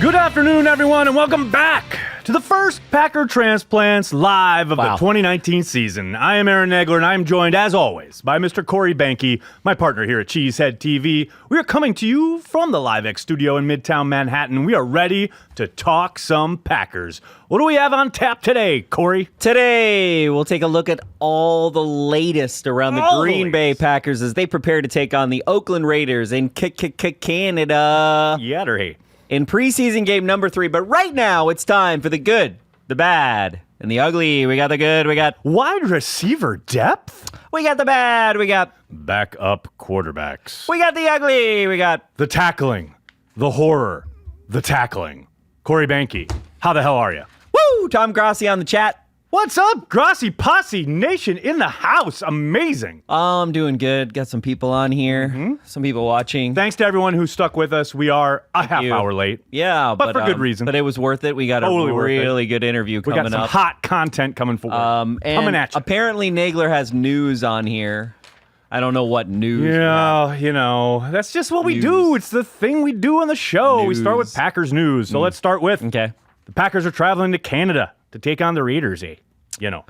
Good afternoon, everyone, and welcome back to the first Packer Transplants live of the 2019 season. I am Aaron Nagler, and I am joined, as always, by Mr. Corey Behnke, my partner here at Cheesehead TV. We are coming to you from the LiveX studio in Midtown Manhattan. We are ready to talk some Packers. What do we have on tap today, Corey? Today, we'll take a look at all the latest around the Green Bay Packers as they prepare to take on the Oakland Raiders in Canada. Yattery. In preseason game number 3, but right now it's time for the good, the bad, and the ugly. We got the good, we got wide receiver depth, we got the bad, we got backup quarterbacks, we got the ugly, we got the tackling, the horror, the tackling. Corey Behnke, how the hell are you? Woo! Tom Grossi on the chat. What's up, Grossi Posse Nation in the house? Amazing. I'm doing good. Got some people on here. Some people watching. Thanks to everyone who stuck with us. We are a half hour late. Yeah, but for good reason. But it was worth it. We got totally a really good interview coming up. We got some hot content coming forward. Coming at you. Apparently Nagler has news on here. I don't know what news. Yeah, you know, that's just what we do. It's the thing we do on the show. We start with Packers news. So let's start with the Packers are traveling to Canada to take on the Raiders, you know.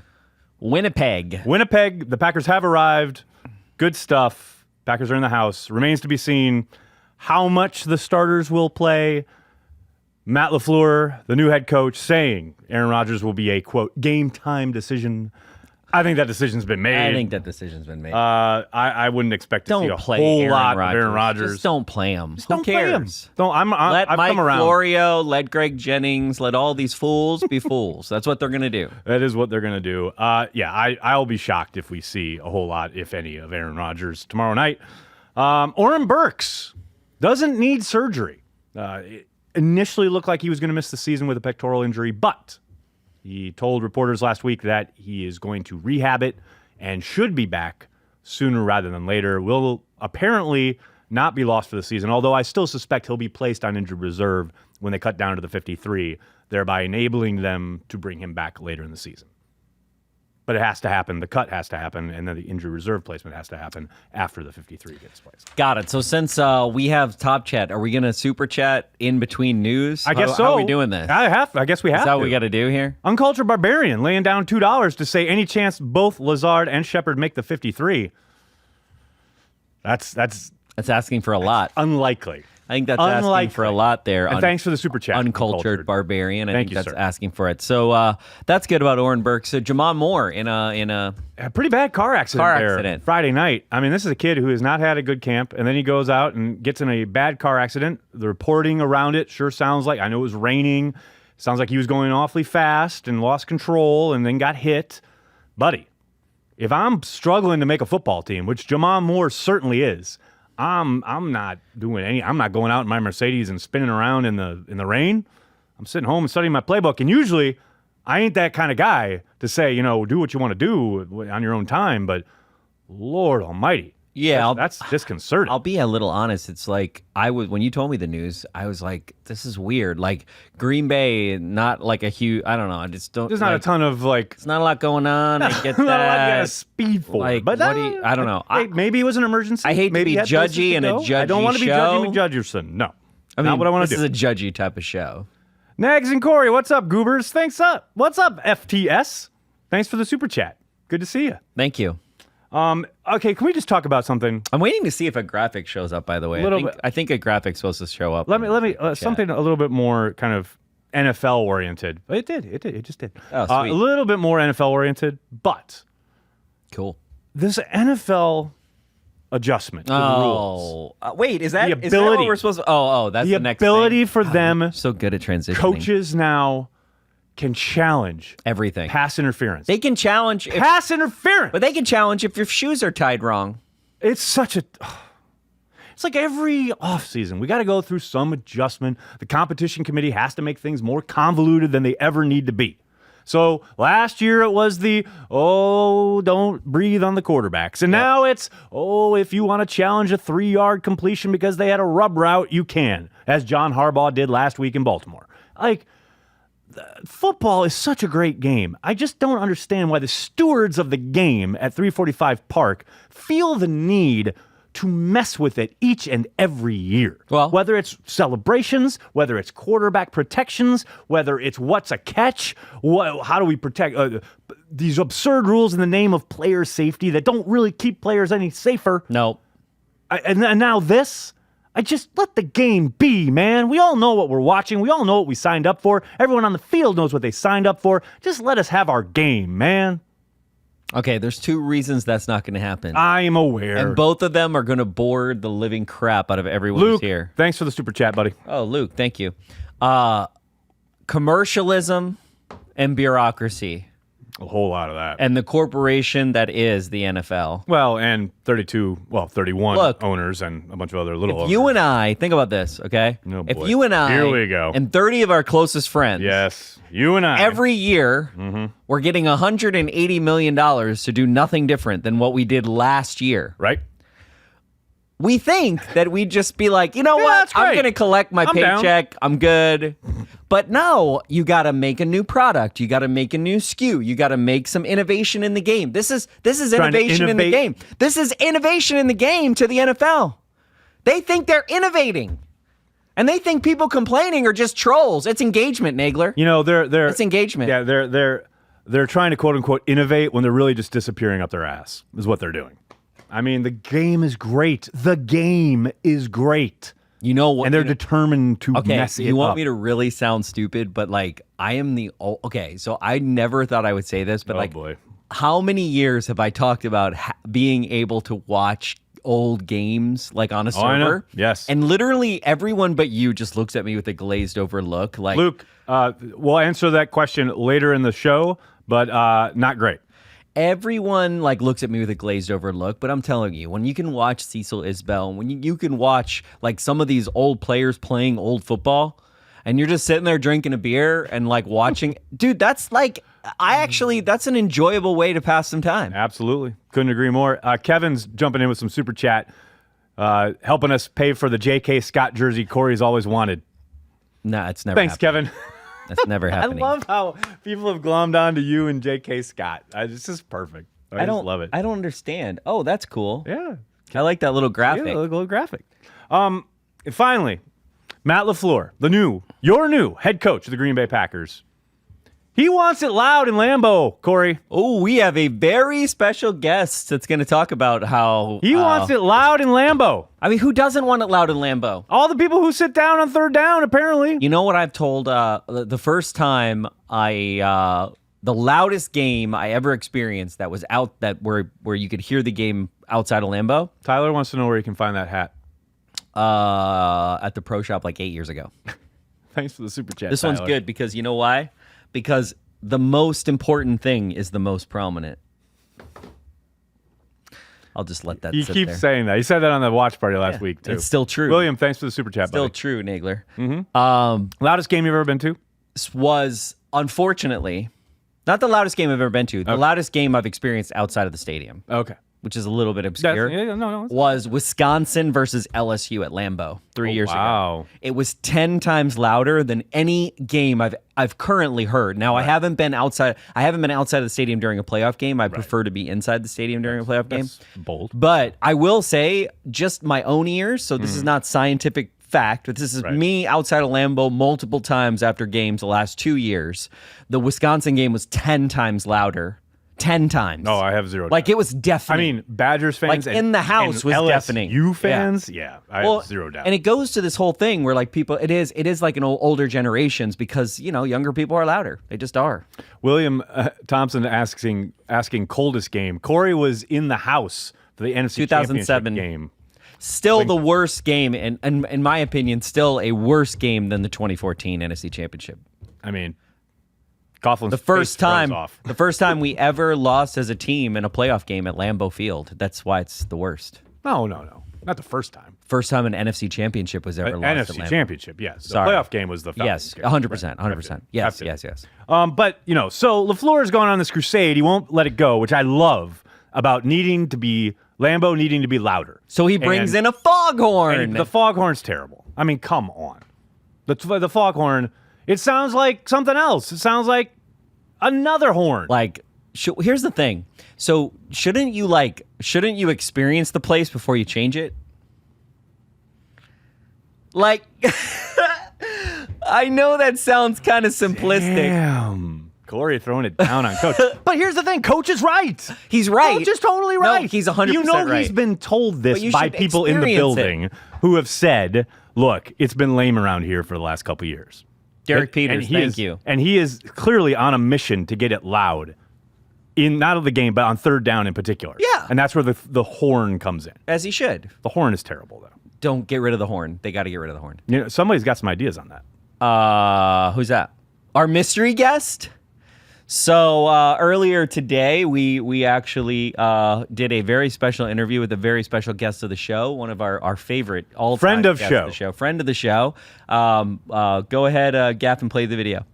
Winnipeg. The Packers have arrived. Good stuff. Packers are in the house. Remains to be seen how much the starters will play. Matt LaFleur, the new head coach, saying Aaron Rodgers will be a, quote, game-time decision. I think that decision's been made. I wouldn't expect to see a whole lot of Aaron Rodgers. Just don't play him. Who cares? Let I've Mike come around. Florio, let Greg Jennings, let all these fools be fools. That's what they're going to do. That is what they're going to do. I'll be shocked if we see a whole lot, if any, of Aaron Rodgers tomorrow night. Oren Burks doesn't need surgery. It initially looked like he was going to miss the season with a pectoral injury, but he told reporters last week that he is going to rehab it and should be back sooner rather than later. Will apparently not be lost for the season, although I still suspect he'll be placed on injured reserve when they cut down to the 53, thereby enabling them to bring him back later in the season. But it has to happen. The cut has to happen, and then the injured reserve placement has to happen after the 53 gets placed. Got it. So since we have Top Chat, are we going to super chat in between news? I guess so. How are we doing this? I guess we have to. Is that what we got to do here? Uncultured Barbarian laying down $2 to say any chance both Lazard and Shepard make the 53. That's asking for a lot. Unlikely. I think that's asking for a lot there. And thanks for the super chat. Uncultured Barbarian. Thank you, that's sir. asking for it. So that's good about Oren Burks. So Jamon Moore in a pretty bad car accident Friday night. I mean, this is a kid who has not had a good camp, and then he goes out and gets in a bad car accident. The reporting around it sure sounds like, I know it was raining. Sounds like he was going awfully fast and lost control and then got hit. Buddy, if I'm struggling to make a football team, which Jamon Moore certainly is, I'm not doing any. I'm not going out in my Mercedes and spinning around in the rain. I'm sitting home and studying my playbook. And usually, I ain't that kind of guy to say, do what you want to do on your own time. But Lord Almighty, that's disconcerting. I'll be a little honest. It's like when you told me the news, I was like, this is weird. Like Green Bay, not like a huge. I don't know. I just don't. There's not a ton of like. It's not a lot going on. I get that. Not a lot of speed for like, it. But I don't know. Maybe it was an emergency. I hate maybe to be judgy in a judgy show. I don't want to be judgy McJudgerson. No, I mean, not what I want to do. This is a judgy type of show. Nags and Corey, what's up, goobers? Thanks up. What's up, FTS? Thanks for the super chat. Good to see you. Thank you. Okay, can we just talk about something? I'm waiting to see if a graphic shows up, by the way. I think a graphic's supposed to show up. Let me something a little bit more kind of NFL oriented. It just did. Oh, sweet. A little bit more NFL oriented, but cool. This NFL adjustment to the rules. Wait, is that the ability, is that what we're supposed to? That's the next thing. The ability for them. So good at transitioning. Coaches now can challenge everything. Pass interference. They can challenge pass interference. But they can challenge if your shoes are tied wrong. It's like every offseason, we got to go through some adjustment. The competition committee has to make things more convoluted than they ever need to be. So last year it was don't breathe on the quarterbacks. And now it's, if you want to challenge a 3-yard completion because they had a rub route, you can, as John Harbaugh did last week in Baltimore. Football is such a great game. I just don't understand why the stewards of the game at 345 Park feel the need to mess with it each and every year. Well, whether it's celebrations, whether it's quarterback protections, whether it's what's a catch, how do we protect these absurd rules in the name of player safety that don't really keep players any safer. No. And now this, I just let the game be, man. We all know what we're watching. We all know what we signed up for. Everyone on the field knows what they signed up for. Just let us have our game, man. Okay, there's 2 reasons that's not going to happen. I'm aware. And both of them are going to bore the living crap out of everyone Luke, who's here. Thanks for the super chat, buddy. Oh, Luke, thank you. Commercialism and bureaucracy. A whole lot of that. And the corporation that is the NFL. Well, and 31 Look, owners and a bunch of other little owners. You and I, think about this, okay? Oh, if boy. you and I Here we go. and 30 of our closest friends. Yes, you and I. Every year, we're getting $180 million to do nothing different than what we did last year. Right? We think that we'd just be like, you know what? that's I'm great. going to collect my I'm down. paycheck. I'm good. But no, you got to make a new product. You got to make a new SKU. You got to make some innovation in the game. This is Trying to innovation in the game. This is innovation in the game to the NFL. They think they're innovating. And they think people complaining are just trolls. It's engagement, Nagler. You know, they're It's engagement. Yeah, they're trying to quote unquote innovate when they're really just disappearing up their ass. Is what they're doing. I mean, the game is great. The game is great. You know what? And they're determined to mess it up. You want me to really sound stupid, but like I am okay, so I never thought I would say this, but boy. How many years have I talked about being able to watch old games like on a server? I know. Yes. And literally everyone but you just looks at me with a glazed over look like Luke, we'll answer that question later in the show, but not great. everyone like looks at me with a glazed over look, but I'm telling you, when you can watch Cecil Isbell, when you can watch like some of these old players playing old football, and you're just sitting there drinking a beer and like watching, dude, that's like, that's an enjoyable way to pass some time. Absolutely. Couldn't agree more. Kevin's jumping in with some super chat, helping us pay for the J.K. Scott jersey Corey's always wanted. No, it's never Thanks, happening. Kevin. That's never happening. I love how people have glommed onto you and J.K. Scott. This is perfect. I just love it. I don't understand. Oh, that's cool. Yeah. I like that little graphic. Yeah, little graphic. And finally, Matt LaFleur, your new head coach of the Green Bay Packers. He wants it loud in Lambeau, Corey. Oh, we have a very special guest that's going to talk about how He wants it loud in Lambeau. I mean, who doesn't want it loud in Lambeau? All the people who sit down on third down, apparently. You know what I've told the first time the loudest game I ever experienced that was where you could hear the game outside of Lambeau? Tyler wants to know where you can find that hat. At the pro shop like 8 years ago. Thanks for the super chat. This one's good because you know why? Because the most important thing is the most prominent. I'll just let that You sit keep there. saying that. You said that on the watch party last week, too. It's still true. William, thanks for the super chat, Still buddy. true, Nagler. Loudest game you've ever been to? This was, unfortunately, not the loudest game I've ever been to. The loudest game I've experienced outside of the stadium, Okay. which is a little bit obscure, No. was Wisconsin versus LSU at Lambeau 3 years wow. ago. It was 10 times louder than any game I've currently heard. Now, I haven't been outside of the stadium during a playoff game. I prefer to be inside the stadium during a playoff game. That's bold. But I will say, just my own ears, so this is not scientific fact, but this is me outside of Lambeau multiple times after games the last 2 years. The Wisconsin game was 10 times louder. 10 times. No, I have zero. Like, it was deafening. I mean, Badgers fans Like, in the house and was LSU deafening. fans, I have zero doubt. And it goes to this whole thing where, like, people, it is like an older generations because, you know, younger people are louder. They just are. William Thompson asking coldest game. Corey was in the house for the NFC 2007 Championship game. Still the worst game, and in my opinion, still a worse game than the 2014 NFC Championship. I mean, Coughlin's The first off. time we ever lost as a team in a playoff game at Lambeau Field. That's why it's the worst. No. Not the first time. First time an NFC Championship was ever lost at NFC Lambeau. Championship, yes. Sorry. The playoff game was the Falcons Yes, game. 100%, 100%. Yes. But, so LaFleur has gone on this crusade. He won't let it go, which I love, about Lambeau needing to be louder. So he brings in a foghorn. And the foghorn's terrible. I mean, come on. The foghorn, it sounds like something else. It sounds like another horn. Like here's the thing. So shouldn't you experience the place before you change it? Like, I know that sounds kind of simplistic. Damn. Corey throwing it down on Coach. But here's the thing. Coach is right. He's right. Coach is totally right. No, he's 100% You know right. he's been told this you by should people in the experience building who have said, look, it's been lame around here for the last couple of years. Derek Peters, thank you. And he is clearly on a mission to get it loud in not of the game, but on third down in particular. Yeah. And that's where the horn comes in. As he should. The horn is terrible, though. Don't get rid of the horn. They got to get rid of the horn. You know, somebody's got some ideas on that. Who's that? Our mystery guest? So earlier today, we actually did a very special interview with a very special guest of the show, one of our favorite all-time Friend of guests show. of the show. Friend of the show. Go ahead, Gaff, and play the video.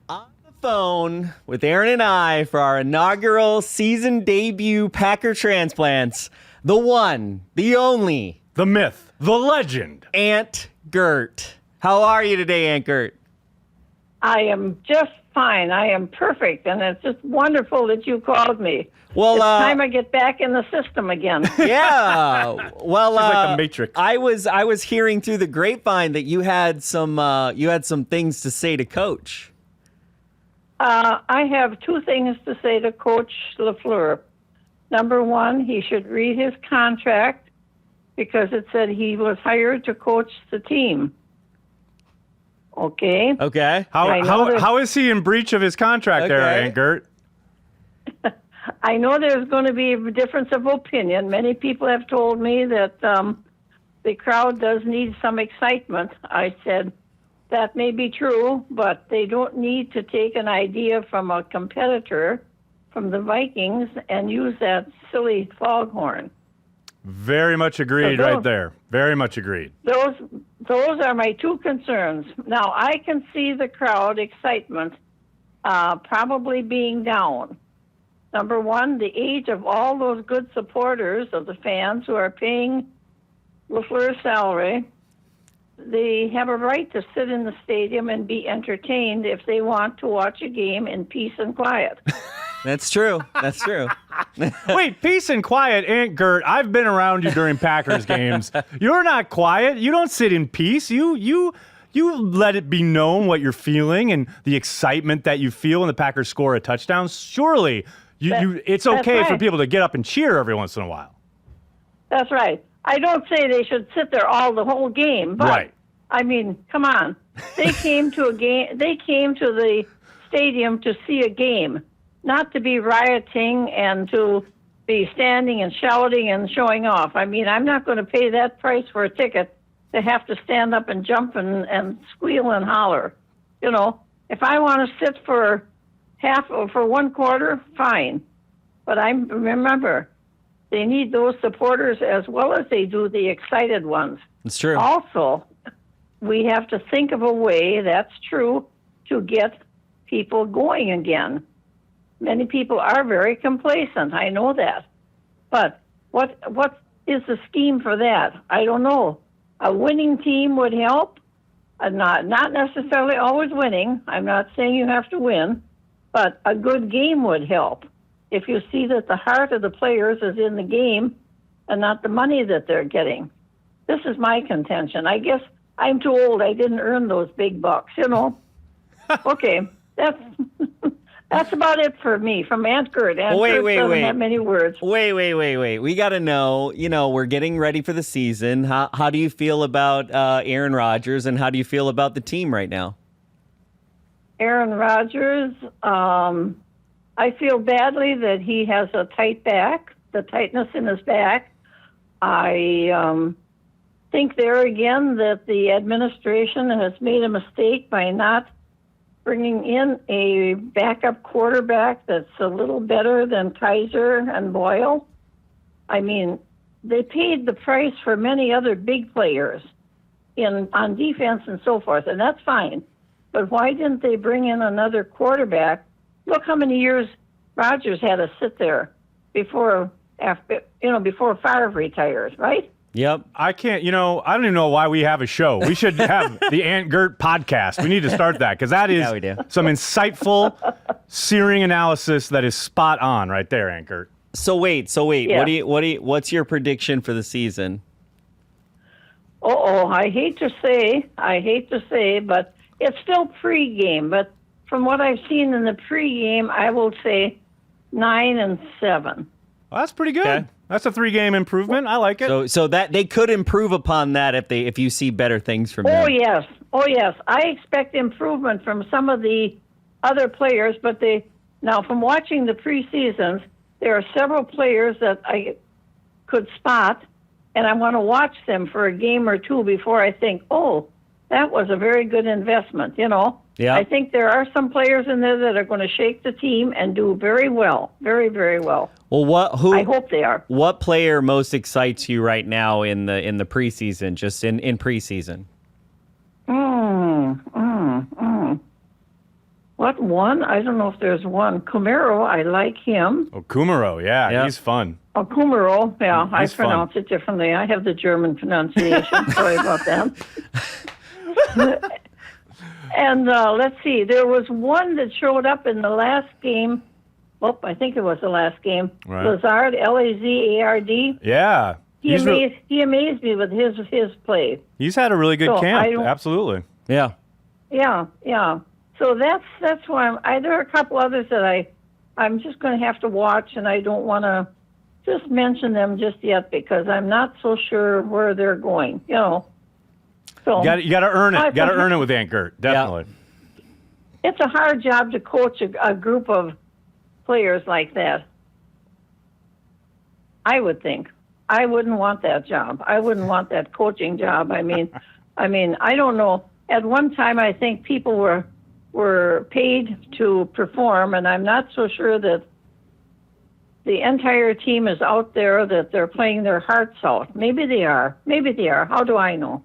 On the phone with Aaron and I for our inaugural season debut Packer Transplants, the one, the only, The myth, the legend. Aunt Gert. How are you today, Aunt Gert? I am just fine. I am perfect, and it's just wonderful that you called me. Well, it's time I get back in the system again. Yeah. Well, She's like the Matrix. I was hearing through the grapevine that you had some things to say to Coach. I have two things to say to Coach LaFleur. Number one, he should read his contract because it said he was hired to coach the team. Okay. Okay. How is he in breach of his contract there, Okay. Aunt Gert? I know there's going to be a difference of opinion. Many people have told me that the crowd does need some excitement. I said, that may be true, but they don't need to take an idea from a competitor from the Vikings and use that silly foghorn. Very much agreed So right there. Very much agreed. Those are my two concerns. Now, I can see the crowd excitement probably being down. Number one, the age of all those good supporters of the fans who are paying LaFleur's salary, they have a right to sit in the stadium and be entertained if they want to watch a game in peace and quiet. That's true. That's true. Wait, peace and quiet, Aunt Gert. I've been around you during Packers games. You're not quiet. You don't sit in peace. You let it be known what you're feeling and the excitement that you feel when the Packers score a touchdown. Surely, it's okay that's for right. people to get up and cheer every once in a while. That's right. I don't say they should sit there the whole game, but Right. I mean, come on. They came to a game. They came to the stadium to see a game, not to be rioting and to be standing and shouting and showing off. I mean, I'm not going to pay that price for a ticket to have to stand up and jump and squeal and holler. You know, if I want to sit for half or for one quarter, fine. But remember, they need those supporters as well as they do the excited ones. It's true. Also, we have to think of a way, that's true, to get people going again. Many people are very complacent. I know that. But what is the scheme for that? I don't know. A winning team would help. Not necessarily always winning. I'm not saying you have to win. But a good game would help. If you see that the heart of the players is in the game and not the money that they're getting. This is my contention. I guess I'm too old. I didn't earn those big bucks, you know. Okay, that's about it for me. From Aunt Gert. Aunt Gert doesn't have many words. Wait. We got to know, we're getting ready for the season. How do you feel about Aaron Rodgers, and how do you feel about the team right now? Aaron Rodgers, I feel badly that he has a tight back, the tightness in his back. I think there again that the administration has made a mistake by not bringing in a backup quarterback that's a little better than Kaiser and Boyle. I mean, they paid the price for many other big players on defense and so forth, and that's fine. But why didn't they bring in another quarterback? Look how many years Rodgers had to sit there before Favre retires, right? Yep. I can't, I don't even know why we have a show. We should have the Ant Gert podcast. We need to start that because that is Yeah, we do. some insightful, searing analysis that is spot on right there, Ant Gert. So wait. Yeah. What's your prediction for the season? I hate to say, but it's still pregame. But from what I've seen in the pregame, I will say 9-7. Well, that's pretty good. Okay. That's a 3-game improvement. I like it. So that they could improve upon that if you see better things from them. Oh yes. I expect improvement from some of the other players, but now from watching the preseasons, there are several players that I could spot, and I want to watch them for a game or two before I think, that was a very good investment. Yeah. I think there are some players in there that are going to shake the team and do very well, very, very well. Well, I hope they are. What player most excites you right now in the preseason? Just in preseason. What one? I don't know if there's one. Kumaro, I like him. Oh, Kumaro, yeah, Yeah. he's fun. Oh, Kumaro, yeah, I He's fun. pronounce it differently. I have the German pronunciation. Sorry about that. And let's see, there was one that showed up in the last game. I think it was the last game. Right. Lazard, Lazard. Yeah. He amazed me with his play. He's had a really good So camp. Absolutely. Yeah. Yeah. So that's why there are a couple others that I'm just going to have to watch, and I don't want to just mention them just yet because I'm not so sure where they're going. So You got to earn it. You got to earn it with Ant Gert. Definitely. it's a hard job to coach a group of players like that. I would think. I wouldn't want that job. I wouldn't want that coaching job. I mean, I don't know. At one time, I think people were paid to perform, and I'm not so sure that the entire team is out there, that they're playing their hearts out. Maybe they are. How do I know?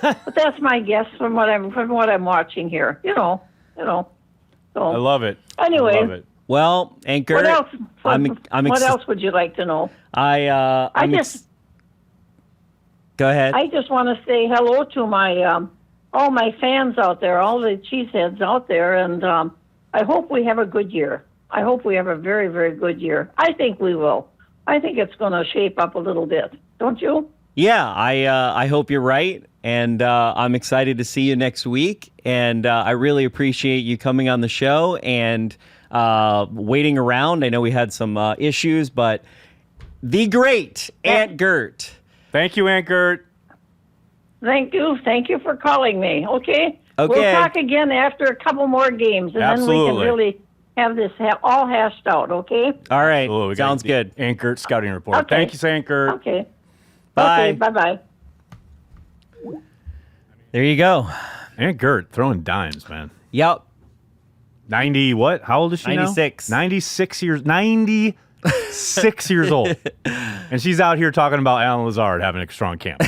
But that's my guess from what I'm watching here. So I love it. Anyway. I love it. Well, Ant Gert, What else? what else would you like to know? Go ahead. I just want to say hello to my all my fans out there, all the cheeseheads out there, and I hope we have a good year. I hope we have a very, very good year. I think we will. I think it's going to shape up a little bit. Don't you? Yeah, I hope you're right, and I'm excited to see you next week. And I really appreciate you coming on the show and waiting around. I know we had some issues, but the great Ant Gert. Thank you, Ant Gert. Thank you for calling me. Okay. Okay. We'll talk again after a couple more games, and then we can really have this all hashed out. Okay. All right, Absolutely. We got sounds the good. Ant Gert scouting report. Okay. Thank you, Ant Gert. Okay. Bye. Okay. Bye. There you go. Ant Gert throwing dimes, man. Yep. 90 what? How old is she 96. now? 96 years old. And she's out here talking about Alan Lazard having a strong camp.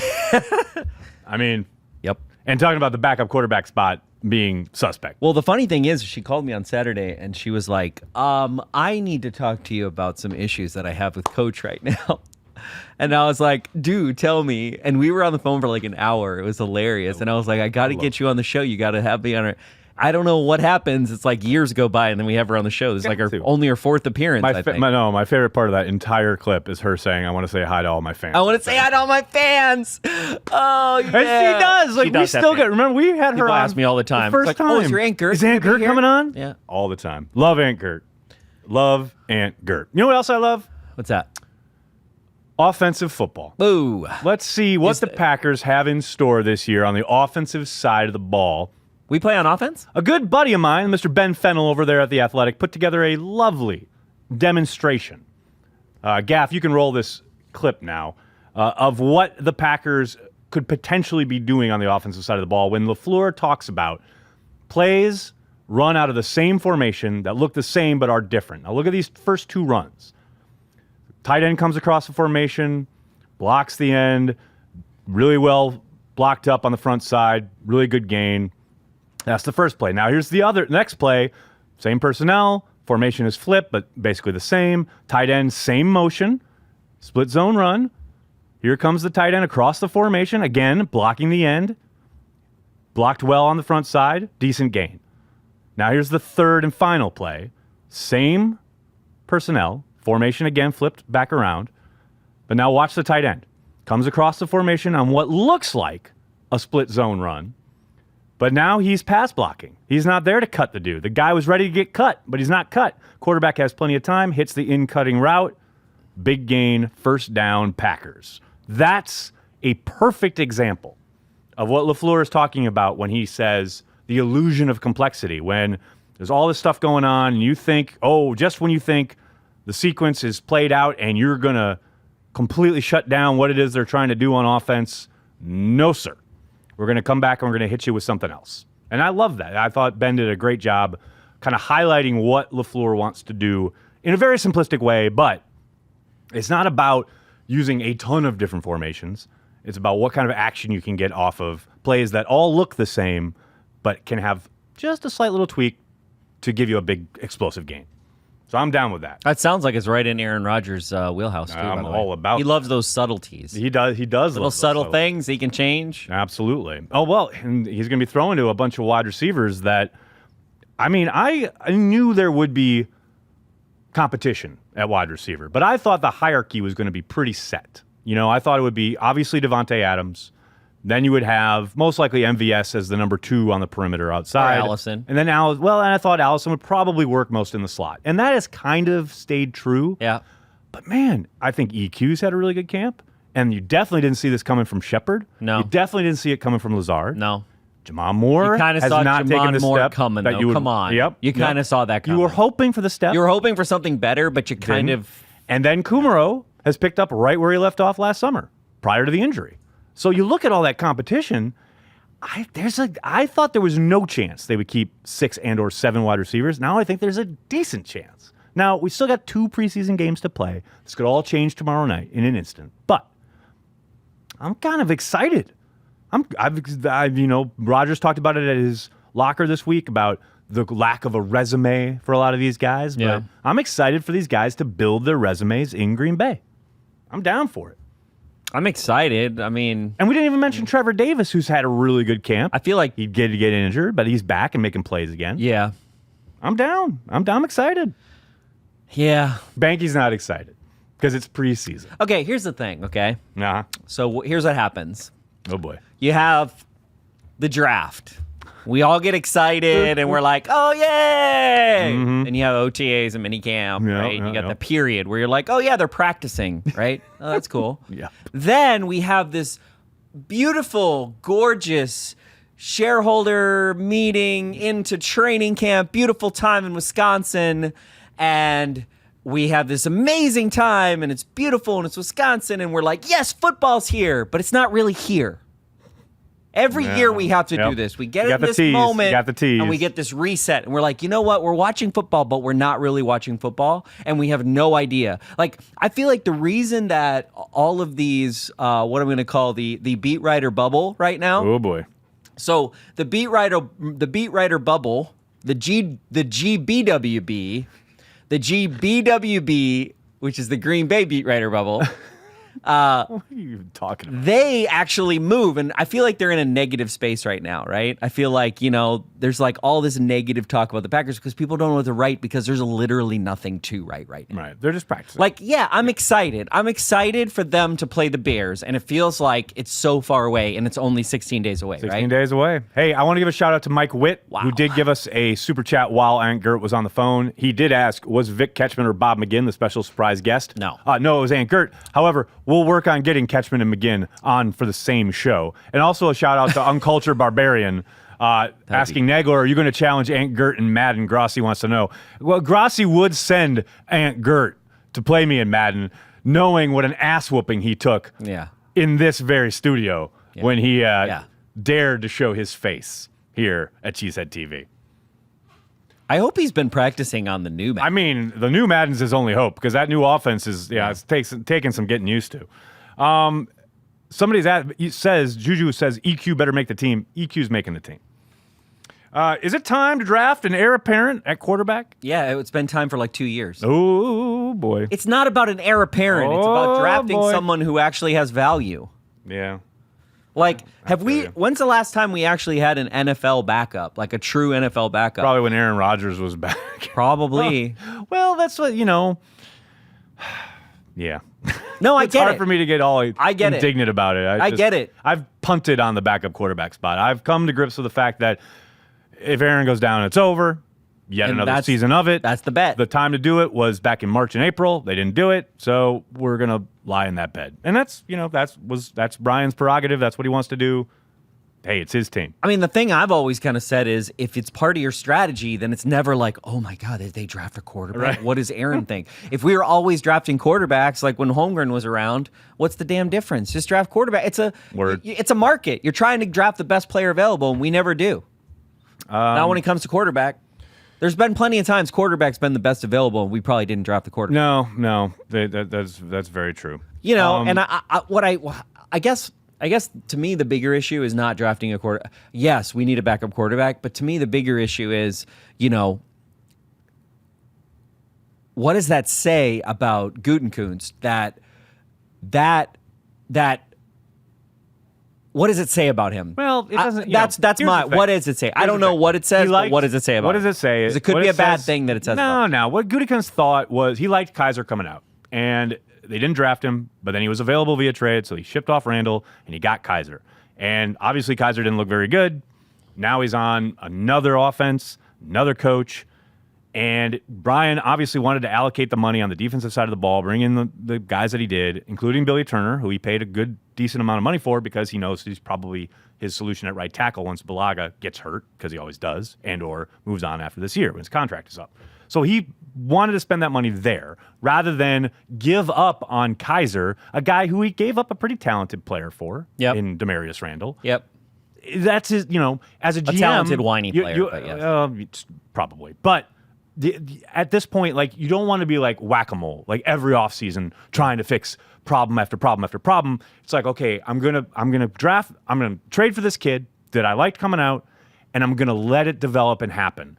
I mean, Yep. and talking about the backup quarterback spot being suspect. Well, the funny thing is, she called me on Saturday and she was like, I need to talk to you about some issues that I have with Coach right now. And I was like, dude, tell me. And we were on the phone for like an hour. It was hilarious. And I was like, I got to get you on the show. You got to have me on her. I don't know what happens. It's like years go by and then we have her on the show. It's like only her fourth appearance, I think. My favorite part of that entire clip is her saying, I want to say hi to all my fans. I want to say hi to all my fans. Oh, yeah. And she does. Like, She does we still have get, remember, we had her People on ask me all the time. first It's time. like, oh, is your Ant Gert Is Ant gonna Gert be here? coming on? Yeah. All the time. Love Ant Gert. Love Ant Gert. You know what else I love? What's that? Offensive football. Ooh. Let's see what the Packers have in store this year on the offensive side of the ball. We play on offense? A good buddy of mine, Mr. Ben Fennell over there at The Athletic, put together a lovely demonstration. Gaff, you can roll this clip now of what the Packers could potentially be doing on the offensive side of the ball when LaFleur talks about plays run out of the same formation that look the same but are different. Now look at these first two runs. Tight end comes across the formation, blocks the end, really well blocked up on the front side, really good gain. That's the first play. Now here's the next play. Same personnel, formation is flipped, but basically the same. Tight end, same motion, split zone run. Here comes the tight end across the formation. Again, blocking the end. Blocked well on the front side. Decent gain. Now here's the third and final play. Same personnel. Formation again flipped back around. But now watch the tight end. Comes across the formation on what looks like a split zone run. But now he's pass blocking. He's not there to cut the dude. The guy was ready to get cut, but he's not cut. Quarterback has plenty of time, hits the in-cutting route. Big gain, first down, Packers. That's a perfect example of what LaFleur is talking about when he says the illusion of complexity. When there's all this stuff going on and you think, just when you think the sequence is played out and you're going to completely shut down what it is they're trying to do on offense, no, sir. We're going to come back and we're going to hit you with something else. And I love that. I thought Ben did a great job kind of highlighting what LaFleur wants to do in a very simplistic way, but it's not about using a ton of different formations. It's about what kind of action you can get off of plays that all look the same, but can have just a slight little tweak to give you a big explosive gain. So I'm down with that. That sounds like it's right in Aaron Rodgers' wheelhouse, too. I'm all about He loves those subtleties. He does. Little love subtle those things he can change. Absolutely. Oh, well, and he's going to be throwing to a bunch of wide receivers that, I knew there would be competition at wide receiver, but I thought the hierarchy was going to be pretty set. I thought it would be obviously Devontae Adams. Then you would have most likely MVS as the number 2 on the perimeter outside. Or Allison. And then and I thought Allison would probably work most in the slot. And that has kind of stayed true. Yeah. But man, I think EQ's had a really good camp. And you definitely didn't see this coming from Shepard. No. You definitely didn't see it coming from Lazard. No. Jamon Moore You kind of has saw not taken the Jamon Moore step coming, that though. you would, Come on. Yep. You kind of saw that coming. You were hoping for the step. You were hoping for something better, but you kind of... And then Kumaro has picked up right where he left off last summer, prior to the injury. So you look at all that competition, I thought there was no chance they would keep 6 and or 7 wide receivers. Now I think there's a decent chance. Now, we still got 2 preseason games to play. This could all change tomorrow night in an instant. But I'm kind of excited. Rodgers talked about it at his locker this week about the lack of a resume for a lot of these guys. But Yeah. I'm excited for these guys to build their resumes in Green Bay. I'm down for it. I'm excited. And we didn't even mention Trevor Davis, who's had a really good camp. I feel like... He'd get injured, but he's back and making plays again. Yeah. I'm down. I'm excited. Yeah. Behnke's not excited because it's preseason. Okay, here's the thing, okay? Nah. So here's what happens. Oh, boy. You have the draft. We all get excited and we're like, oh, yay! And you have OTAs and minicamp, Yeah, right? yeah, You got yeah. the period where you're like, oh, yeah, they're practicing, right? Oh, that's cool. Yeah. Then we have this beautiful, gorgeous shareholder meeting into training camp, beautiful time in Wisconsin, and we have this amazing time, and it's beautiful, and it's Wisconsin, and we're like, yes, football's here, but it's not really here. Every year we have to do this. We get You in got the this tease. moment, You got the tease. and we get this reset, and we're like, you know what? We're watching football, but we're not really watching football, and we have no idea. Like, I feel like the reason that all of these, what I'm going to call the beat writer bubble right now. Oh, boy. So the beat writer bubble, the GBWB, which is the Green Bay beat writer bubble. What are you talking about? They actually move, and I feel like they're in a negative space right now, right? I feel like, there's like all this negative talk about the Packers because people don't know what to write because there's literally nothing to write right now. Right. They're just practicing. Like, yeah, I'm excited. I'm excited for them to play the Bears, and it feels like it's so far away, and it's only 16 days away, 16 right? days away. Hey, I want to give a shout out to Mike Witt, who did give us a super chat while Ant Gert was on the phone. He did ask, was Vic Ketchman or Bob McGinn the special surprise guest? No. No, it was Ant Gert. However, we'll work on getting Ketchman and McGinn on for the same show. And also a shout out to Uncultured Barbarian, asking Nagler, are you going to challenge Ant Gert in Madden? Grossi wants to know. Well, Grossi would send Ant Gert to play me in Madden, knowing what an ass whooping he took Yeah. in this very studio when he Yeah. dared to show his face here at Cheesehead TV. I hope he's been practicing on the new Madden. I mean, the new Madden's his only hope because that new offense is, it's taking some getting used to. Juju says EQ better make the team. EQ's making the team. Is it time to draft an heir apparent at quarterback? Yeah, it's been time for like 2 years. Oh, boy. It's not about an heir apparent. It's about drafting someone who actually has value. Yeah. Like, when's the last time we actually had an NFL backup, like a true NFL backup? Probably when Aaron Rodgers was back. Probably. Well, that's what, yeah. No, I It's get hard it. for me to get all indignant about it. I get it. I've punted on the backup quarterback spot. I've come to grips with the fact that if Aaron goes down, it's over. Yet And another season of it. That's the bet. The time to do it was back in March and April. They didn't do it, so we're gonna lie in that bed. And that's Brian's prerogative. That's what he wants to do. Hey, it's his team. I mean, the thing I've always kind of said is if it's part of your strategy, then it's never like, oh my God, did they draft a quarterback? Right. What does Aaron think? If we were always drafting quarterbacks, like when Holmgren was around, what's the damn difference? Just draft quarterback. It's a market. You're trying to draft the best player available, and we never do. Not when it comes to quarterback. There's been plenty of times quarterback's been the best available, and we probably didn't draft the quarterback. No, that's very true. And I guess to me the bigger issue is not drafting a quarterback. Yes, we need a backup quarterback, but to me the bigger issue is, what does that say about Gutekunst? What does it say about him? Well, it doesn't. What does it say? I don't know what it says, but what does it say about him? What does it say? 'Cause it could be a bad thing that it says about him. No. What Gutekunst thought was he liked Kaiser coming out, and they didn't draft him, but then he was available via trade, so he shipped off Randall, and he got Kaiser. And obviously Kaiser didn't look very good. Now he's on another offense, another coach, and Brian obviously wanted to allocate the money on the defensive side of the ball, bring in the guys that he did, including Billy Turner, who he paid a good, decent amount of money for because he knows he's probably his solution at right tackle once Balaga gets hurt, because he always does, and or moves on after this year when his contract is up. So he wanted to spend that money there rather than give up on Kaiser, a guy who he gave up a pretty talented player for in Demarius Randall. Yep. That's his, as a GM. A talented, whiny player, but yes. Probably. But at this point, like, you don't want to be like whack-a-mole, like every offseason trying to fix problem after problem after problem. It's like, okay, I'm gonna trade for this kid that I liked coming out, and I'm gonna let it develop and happen.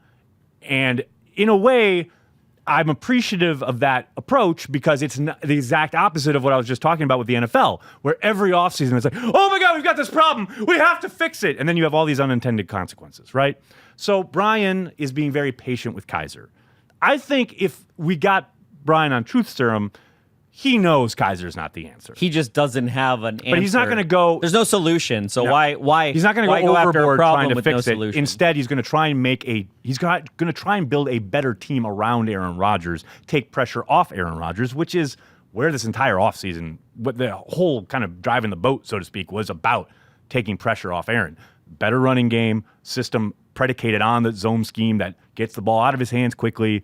And in a way, I'm appreciative of that approach because it's the exact opposite of what I was just talking about with the NFL, where every offseason it's like, oh my God, we've got this problem. We have to fix it. And then you have all these unintended consequences, right? So Brian is being very patient with Kaiser. I think if we got Brian on Truth Serum, he knows Kaiser's not the answer. He just doesn't have an answer. But he's not going to go. There's no solution. So why? He's not going to go after a overboard problem trying to with fix no it. solution? Instead, he's going to try and build a better team around Aaron Rodgers, take pressure off Aaron Rodgers, which is where this entire offseason, what the whole kind of driving the boat, so to speak, was about, taking pressure off Aaron. Better running game, system predicated on the zone scheme that gets the ball out of his hands quickly,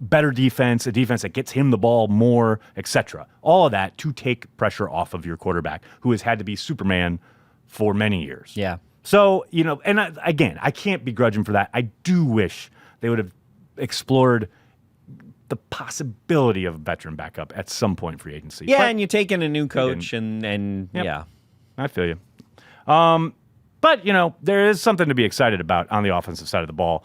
better defense, a defense that gets him the ball more, etc. All of that to take pressure off of your quarterback, who has had to be Superman for many years. Yeah. So, and I can't begrudge him for that. I do wish they would have explored the possibility of a veteran backup at some point in free agency. Yeah, and you take in a new coach and Yep. yeah. I feel you. But, there is something to be excited about on the offensive side of the ball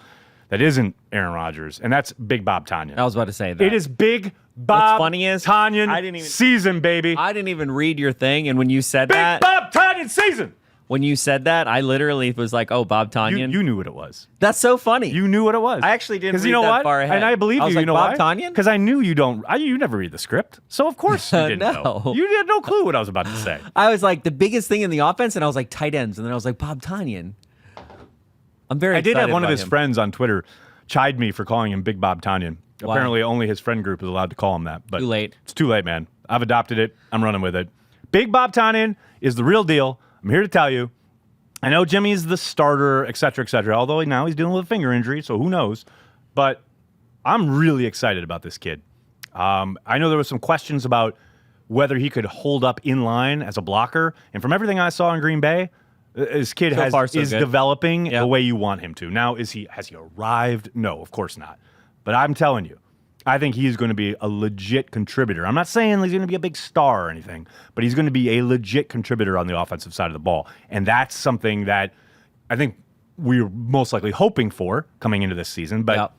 that isn't Aaron Rodgers, and that's Big Bob Tonyan. I was about to say that. It is Big Bob Tonyan season, baby. I didn't even read your thing, and when you said that... Big Bob Tonyan season! When you said that, I literally was like, oh, Bob Tonyan. You knew what it was. That's so funny. You knew what it was. I actually didn't read you know that what? far ahead. And I believe I was you. like, You know Bob why? Tonyan? Because I knew you never read the script. So, of course, you didn't No. know. You had no clue what I was about to say. I was like, the biggest thing in the offense, and I was like, tight ends. And then I was like, Bob Tonyan. I'm very excited I did have one of about his him. friends on Twitter chide me for calling him Big Bob Tonyan. Why? Apparently, only his friend group is allowed to call him that. But Too late. It's too late, man. I've adopted it. I'm running with it. Big Bob Tonyan is the real deal. I'm here to tell you. I know Jimmy's the starter, et cetera, although now he's dealing with a finger injury, so who knows. But I'm really excited about this kid. I know there was some questions about whether he could hold up in line as a blocker. And from everything I saw in Green Bay, this kid is developing the way you want him to. Now, has he arrived? No, of course not. But I'm telling you, I think he's going to be a legit contributor. I'm not saying he's going to be a big star or anything, but he's going to be a legit contributor on the offensive side of the ball. And that's something that I think we were most likely hoping for coming into this season. But,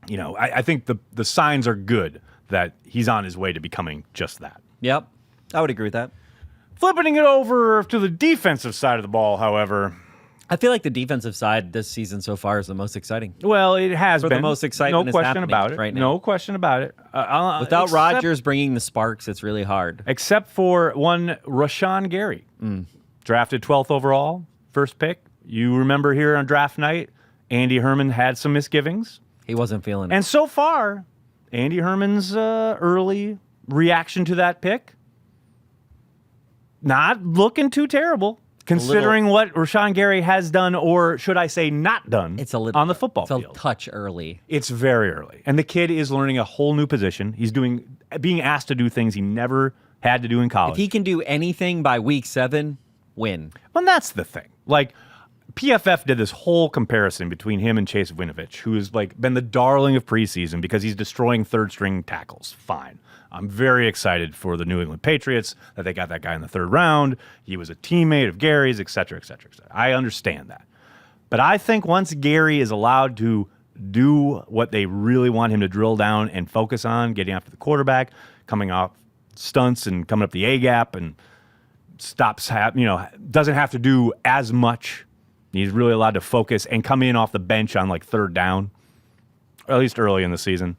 I think the signs are good that he's on his way to becoming just that. Yep. I would agree with that. Flipping it over to the defensive side of the ball, however. I feel like the defensive side this season so far is the most exciting. Well, it has been. The most excitement no is question happening about it. right now. No question about it. Without Rodgers bringing the sparks, it's really hard. Except for one Rashawn Gary, drafted 12th overall, first pick. You remember here on draft night, Andy Herman had some misgivings. He wasn't feeling it. And so far, Andy Herman's early reaction to that pick, not looking too terrible. Considering what Rashawn Gary has done, or should I say not done, it's a little on the football field. It's a touch early. It's very early. And the kid is learning a whole new position. He's being asked to do things he never had to do in college. If he can do anything by week 7, win. Well, that's the thing. Like, PFF did this whole comparison between him and Chase Winovich, who has been the darling of preseason because he's destroying third-string tackles. Fine. I'm very excited for the New England Patriots that they got that guy in the 3rd round. He was a teammate of Gary's, et cetera, et cetera, et cetera. I understand that. But I think once Gary is allowed to do what they really want him to drill down and focus on, getting after the quarterback, coming off stunts and coming up the A-gap and doesn't have to do as much. He's really allowed to focus and come in off the bench on 3rd down, or at least early in the season.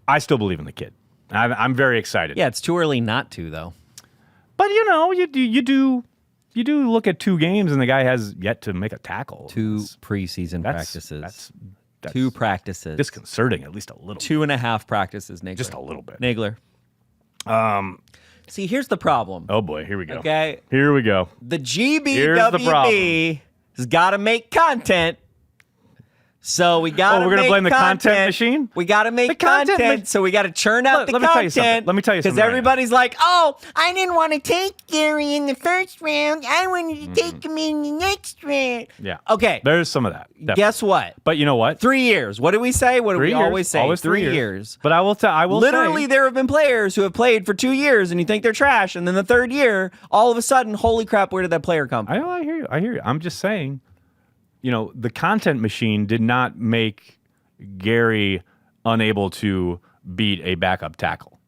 I still believe in the kid. I'm very excited. Yeah, it's too early not to, though. But you do look at 2 games and the guy has yet to make a tackle. 2 preseason practices. That's 2 practices. Disconcerting, at least a little. 2.5 practices, Nagler. Just a little bit. Nagler. See, here's the problem. Oh boy, here we go. Okay. Here we go. The Here's the problem. GBWB has got to make content. So we got to we're gonna blame the content machine? We got to make content, so we got to churn out the let me tell you something. content. Let me tell you something. Because everybody's like, oh, I didn't want to take Gary in the 1st round. I wanted to take him in the next round. Yeah. Okay. There's some of that. Definitely. Guess what? But you know what? 3 years. What do we say? What do 3 we years. always say? Always 3 years. But I will Literally, say, there have been players who have played for 2 years and you think they're trash. And then the 3rd year, all of a sudden, holy crap, where did that player come from? I know, I hear you. I'm just saying, the content machine did not make Gary unable to beat a backup tackle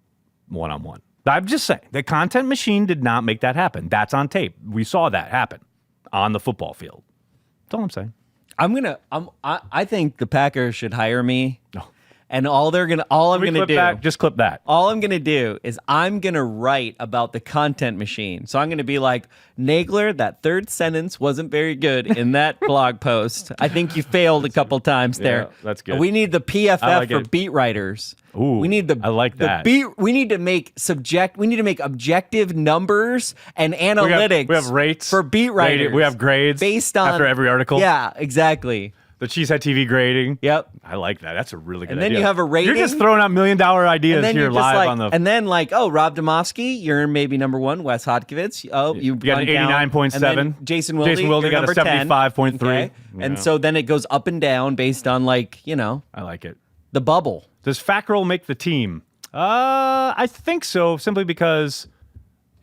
one-on-one. I'm just saying, the content machine did not make that happen. That's on tape. We saw that happen on the football field. That's all I'm saying. I think the Packers should hire me. Oh. And all I'm gonna do, just clip that. all I'm gonna do is I'm gonna write about the content machine. So I'm gonna be like, Nagler, that 3rd sentence wasn't very good in that blog post. I think you failed a couple times there. Yeah, that's good. We need the PFF like for it. beat writers. Ooh, we need I like that. We need to make objective numbers and analytics. We have rates for beat writers. We have grades based on after every article. Yeah, exactly. The Cheesehead TV grading. Yep. I like that. That's a really good And then idea. you have a rating. You're just throwing out $1 million ideas here you're just live like, on the. And then Rob Domofsky, you're maybe number 1. Wes Hodkiewicz, you got an 89.7. Jason Wilde got a 75.3. Okay? Yeah. And so then it goes up and down based on I like it. the bubble. Does Fackrell make the team? I think so, simply because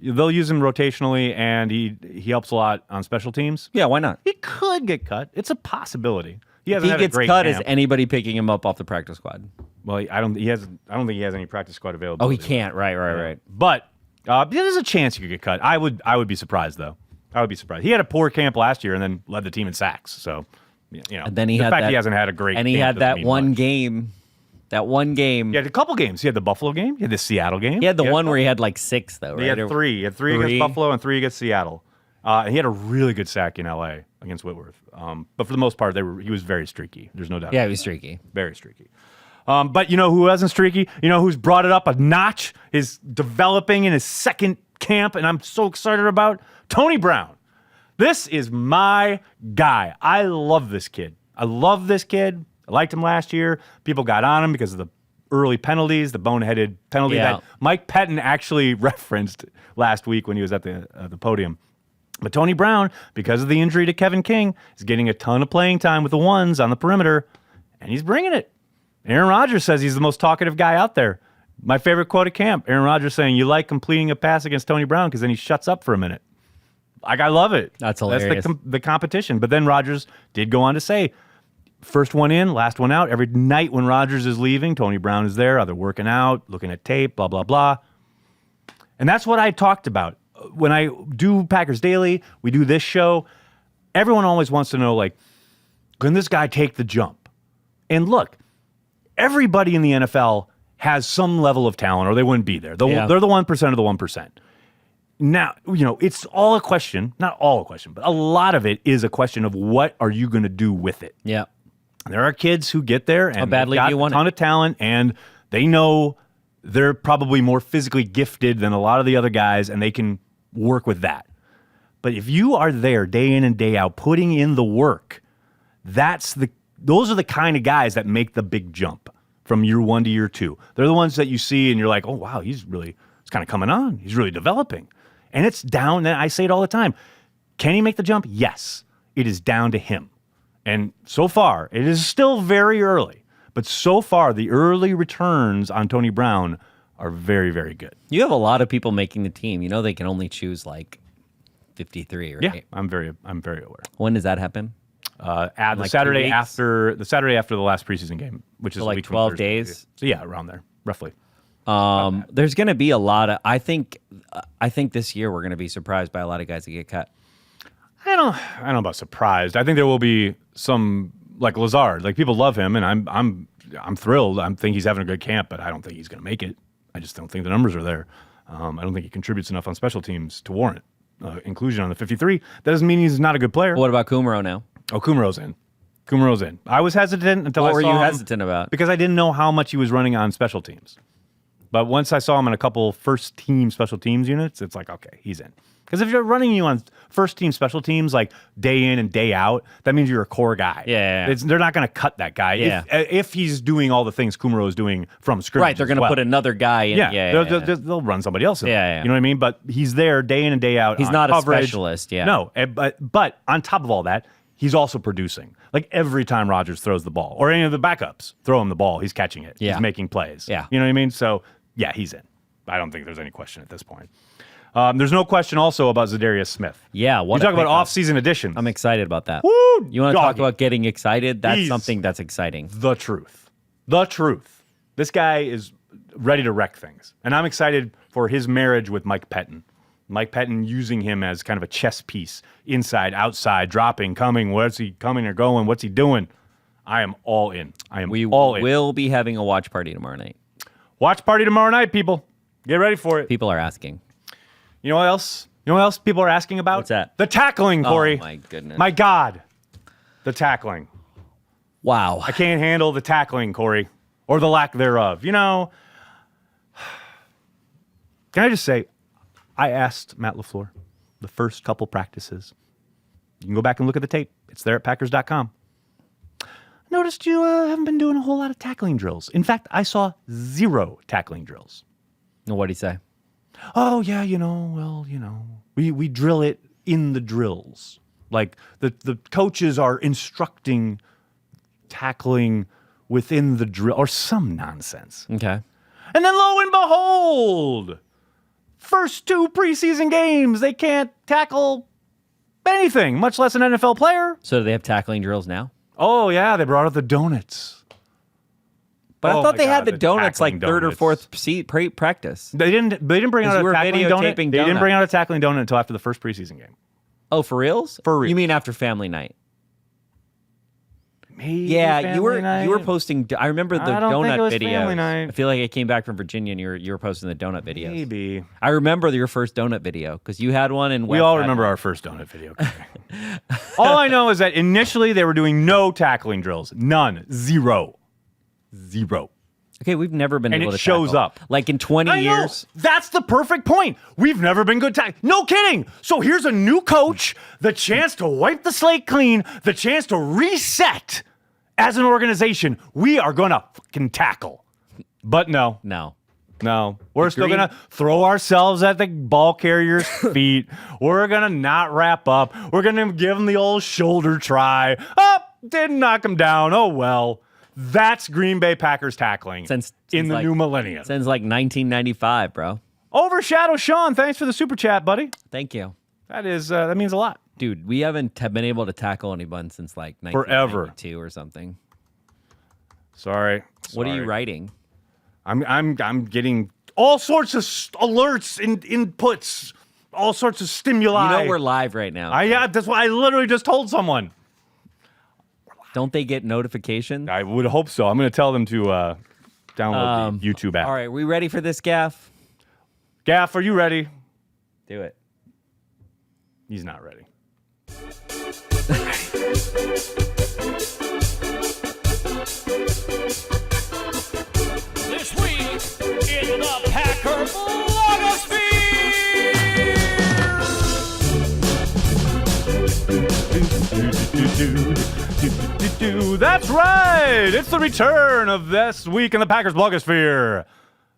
they'll use him rotationally, and he helps a lot on special teams. Yeah, why not? He could get cut. It's a possibility. He If hasn't he had a gets great cut, camp. is anybody picking him up off the practice squad? Well, I don't think he has any practice squad available. Oh, he can't. Right. But there's a chance he could get cut. I would be surprised, though. I would be surprised. He had a poor camp last year and then led the team in sacks. So, And then he the had fact that, he hasn't had a great and he camp had doesn't that mean one much. game. That one game. He had a couple games. He had the Buffalo game. He had the Seattle game. He had the one where he had 6, though, right? He had 3. He had 3 against Buffalo and 3 against Seattle. And he had a really good sack in L.A. against Whitworth. But for the most part, he was very streaky. There's no doubt. Yeah, he was streaky. Very streaky. But you know who wasn't streaky? You know who's brought it up a notch? Is developing in his 2nd camp, and I'm so excited about? Tony Brown. This is my guy. I love this kid. I liked him last year. People got on him because of the early penalties, the boneheaded penalty that Mike Pettin actually referenced last week when he was at the podium. But Tony Brown, because of the injury to Kevin King, is getting a ton of playing time with the ones on the perimeter, and he's bringing it. Aaron Rodgers says he's the most talkative guy out there. My favorite quote at camp, Aaron Rodgers saying, "You like completing a pass against Tony Brown because then he shuts up for a minute." Like, I love it. That's hilarious. That's the competition. But then Rodgers did go on to say, first one in, last one out. Every night when Rodgers is leaving, Tony Brown is there, either working out, looking at tape, blah, blah, blah. And that's what I talked about. When I do Packers Daily, we do this show, everyone always wants to know, like, can this guy take the jump? And look, everybody in the NFL has some level of talent or they wouldn't be there. They're the 1% of the 1%. Now, it's all a question, not all a question, but a lot of it is a question of what are you going to do with it? Yeah. There are kids who get there and badly got do you want a ton of talent and they know they're probably more physically gifted than a lot of the other guys and they can work with that. But if you are there day in and day out putting in the work, those are the kind of guys that make the big jump from year 1 to year 2. They're the ones that you see and you're like, oh, wow, he's kind of coming on. He's really developing. And it's down, and I say it all the time. Can he make the jump? Yes. It is down to him. And so far, it is still very early, but so far, the early returns on Tony Brown are very, very good. You have a lot of people making the team. They can only choose like 53, right? Yeah, I'm very aware. When does that happen? At the Saturday after the last preseason game, which is like a week 12 from Thursday. days. So yeah, around there, roughly. There's going to be a lot of. I think this year we're going to be surprised by a lot of guys that get cut. I don't know about surprised. I think there will be some like Lazard. Like people love him, and I'm thrilled. I think he's having a good camp, but I don't think he's going to make it. I just don't think the numbers are there. I don't think he contributes enough on special teams to warrant inclusion on the 53. That doesn't mean he's not a good player. What about Kumaro now? Oh, Kumaro's in. I was hesitant until I saw him. What were you hesitant about? Because I didn't know how much he was running on special teams. But once I saw him in a couple first-team special teams units, it's like, okay, he's in. Because if you're running you on first-team special teams, like day in and day out, that means you're a core guy. Yeah. They're not going to cut that guy if he's doing all the things Kumaro is doing from scrimmage. Right, they're going to put another guy in. They'll run somebody else in. Yeah. You know what I mean? But he's there day in and day out. He's on not coverage. A specialist, yeah. No, but on top of all that, he's also producing. Like every time Rodgers throws the ball, or any of the backups throw him the ball, he's catching it. Yeah. He's making plays. Yeah. You know what I mean? So, yeah, he's in. I don't think there's any question at this point. There's no question also about Zadarius Smith. Yeah. You talk about off-season additions. I'm excited about that. Woo, you want to talk about getting excited? That's something that's exciting. The truth. This guy is ready to wreck things. And I'm excited for his marriage with Mike Pettin. Mike Pettin using him as kind of a chess piece, inside, outside, dropping, coming. What's he coming or going? What's he doing? I am all in. We all in. will be having a watch party tomorrow night. Watch party tomorrow night, people. Get ready for it. People are asking. You know what else? You know what else people are asking about? What's that? The tackling, Corey. Oh, my goodness. My God. The tackling. Wow. I can't handle the tackling, Corey, or the lack thereof. Can I just say, I asked Matt LaFleur the first couple practices. You can go back and look at the tape. It's there at Packers.com. Noticed you haven't been doing a whole lot of tackling drills. In fact, I saw 0 tackling drills. What'd he say? Oh, yeah, we drill it in the drills. Like the coaches are instructing tackling within the drill or some nonsense. Okay. And then lo and behold, first 2 preseason games, they can't tackle anything, much less an NFL player. So do they have tackling drills now? Oh, yeah, they brought out the donuts. But I thought they had the donuts like third or fourth practice. They didn't bring out a tackling donut. Videotaping They didn't donut. bring out a tackling donut until after the first preseason game. Oh, for reals? For reals. You mean after family night? Maybe Yeah, you were family night. posting. I remember the I don't think it donut was videos. family night. I feel like I came back from Virginia and you were posting the donut videos. Maybe. I remember your first donut video because you had one and We all remember our first donut video. All I know is that initially they were doing no tackling drills. None. 0. Okay, we've never been And able it to shows tackle. up. Like in 20 I know. years. That's the perfect point. We've never been good No kidding. So here's a new coach, the chance to wipe the slate clean, the chance to reset as an organization. We are going to fucking tackle. But no. We're still going to throw ourselves at the ball carrier's feet. We're going to not wrap up. We're going to give him the old shoulder try. Oh, didn't knock him down. Oh, well. That's Green Bay Packers tackling in the new millennia. Since like 1995, bro. Overshadow Sean. Thanks for the super chat, buddy. Thank you. That means a lot. Dude, we haven't been able to tackle anyone since like Forever. 1992 or something. Sorry. What are you writing? I'm getting all sorts of alerts and inputs, all sorts of stimuli. You know we're live right now. That's why I literally just told someone. Don't they get notifications? I would hope so. I'm going to tell them to download the YouTube app. All right, we ready for this, Gaff? Gaff, are you ready? Do it. He's not ready. This week in the Packer blogosphere. That's right. It's the return of This Week in the Packers blogosphere.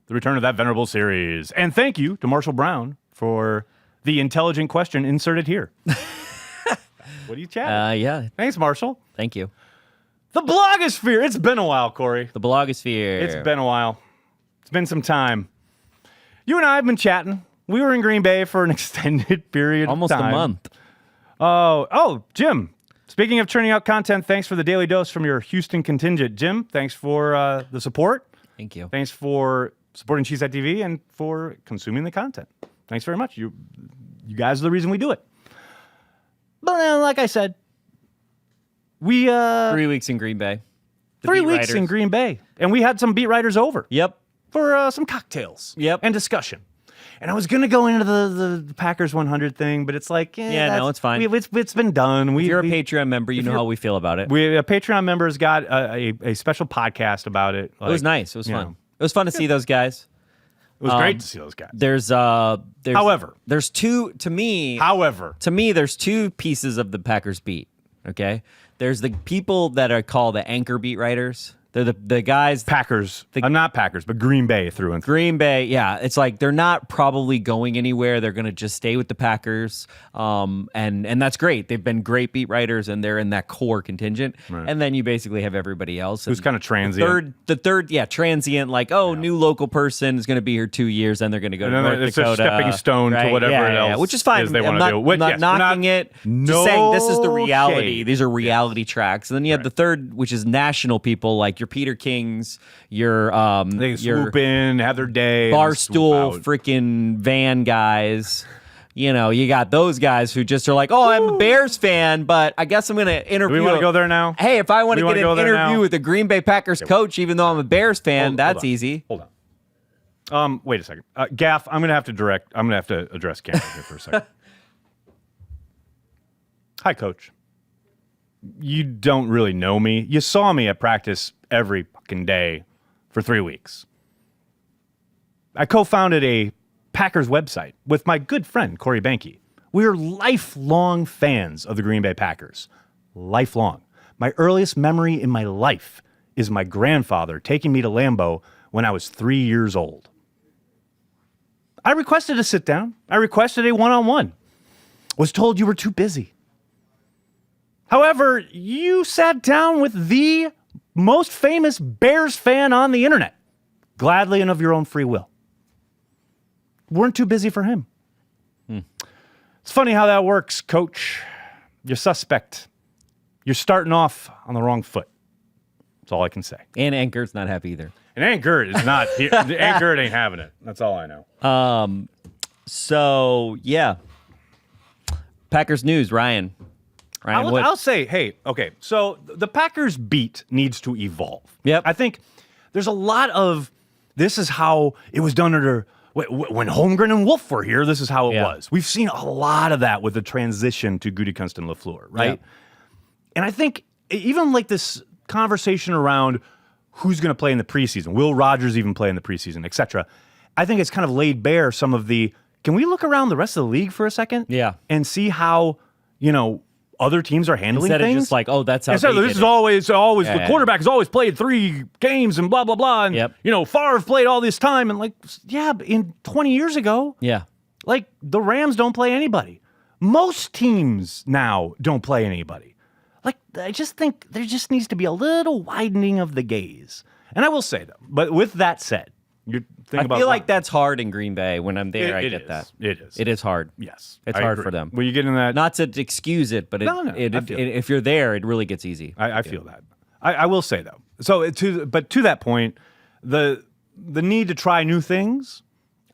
The return of that venerable series. And thank you to Marshall Brown for the intelligent question inserted here. What are you chatting? Yeah. Thanks, Marshall. Thank you. The blogosphere. It's been a while, Corey. The blogosphere. It's been a while. It's been some time. You and I have been chatting. We were in Green Bay for an extended period almost of time. a month. Oh, Jim. Speaking of churning out content, thanks for the daily dose from your Houston contingent. Jim, thanks for the support. Thank you. Thanks for supporting Cheesehead TV and for consuming the content. Thanks very much. You guys are the reason we do it. But like I said, we 3 weeks in Green Bay. The 3 beat weeks writers. in Green Bay, and we had some beat writers over. Yep. For some cocktails. Yep. And discussion. And I was gonna go into the Packers 100 thing, but it's like, no, it's fine. It's been done. If you're a Patreon member, you know how we feel about it. A Patreon member's got a special podcast about it. It was nice. It was fun. know. It was fun to see those guys. It was great to see those guys. There's two pieces of the Packers beat. Okay, there's the people that are called the anchor beat writers. They're the guys. Packers. I'm not Packers, but Green Bay through and through. Green Bay, yeah. It's like they're not probably going anywhere. They're going to just stay with the Packers. And that's great. They've been great beat writers, and they're in that core contingent. Right. And then you basically have everybody else. Who's kind of transient. The third, transient, like, new local person is going to be here 2 years, and they're going to go to North it's Dakota. a stepping stone to whatever else which is fine. they want to do. I'm not knocking it. Just saying this is the reality. shade. These are reality tracks. And then you have the third, which is national people, like your Peter Kings, your They swoop in, have their day. Barstool freaking van guys. You know, you got those guys who just are like, oh, I'm a Bears fan, but I guess I'm going to interview. Do we want to go there now? Hey, if I want to get an interview with the Green Bay Packers coach, even though I'm a Bears fan, that's easy. Hold on. Wait a second. Gaff, I'm going to have to address Cameron here for a second. Hi, Coach. You don't really know me. You saw me at practice every fucking day for 3 weeks. I co-founded a Packers website with my good friend, Corey Behnke. We're lifelong fans of the Green Bay Packers. Lifelong. My earliest memory in my life is my grandfather taking me to Lambeau when I was 3 years old. I requested a sit down. I requested a one-on-one. Was told you were too busy. However, you sat down with the most famous Bears fan on the internet, gladly and of your own free will. Weren't too busy for him. It's funny how that works, Coach. You're suspect. You're starting off on the wrong foot. That's all I can say. And Anchor's not happy either. And Anchor is not. Anchor ain't having it. That's all I know. So, yeah. Packers news, Ryan. I'll say, hey, okay, so the Packers beat needs to evolve. Yep. I think there's a lot of, this is how it was done under, when Holmgren and Wolf were here, this is how it was. We've seen a lot of that with the transition to Gutekunst and LaFleur, right? Yeah. And I think even like this conversation around who's going to play in the preseason, will Rodgers even play in the preseason, et cetera, I think it's kind of laid bare some of the, can we look around the rest of the league for a second? Yeah. And see how, other teams are handling Instead things. Of just like, oh, that's how Instead they this did is it. always the quarterback has always played 3 games and blah blah blah. And Favre played all this time and in 20 years ago, the Rams don't play anybody. Most teams now don't play anybody. I just think there just needs to be a little widening of the gaze. And I will say though, but with that said, You think I about feel like that's hard in Green Bay. When I'm there, I It get is. that. It is. It is hard. Yes, It's I hard agree. for them. When you get in that, Not to excuse it, but No, I feel it. if you're there, it really gets easy. I feel that. I will say though. So to that point, the need to try new things.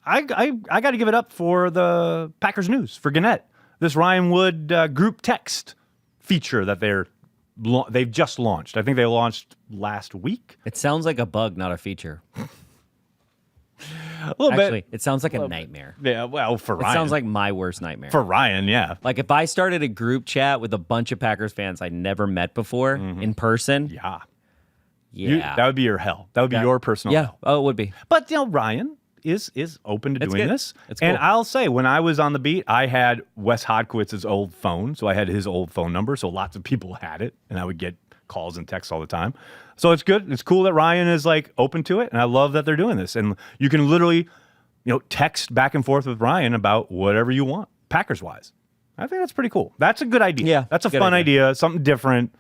I got to give it up for the Packers News for Gannett. This Ryan Wood group text feature that they've just launched. I think they launched last week. It sounds like a bug, not a feature. A little Actually, it sounds like a nightmare. Yeah, well, for It Ryan. sounds like my worst nightmare. for Ryan, yeah. Like if I started a group chat with a bunch of Packers fans I never met before in person, Yeah. yeah, That would be your hell. That would be your personal yeah, hell. oh, it would be. But Ryan is open to It's doing good. this. It's And cool. I'll say, when I was on the beat, I had Wes Hodkowitz's old phone, so I had his old phone number, so lots of people had it, and I would get calls and texts all the time. So it's good. It's cool that Ryan is open to it, and I love that they're doing this. And you can literally, text back and forth with Ryan about whatever you want, Packers wise. I think that's pretty cool. That's a good idea. Yeah, that's a good fun idea. idea, something different.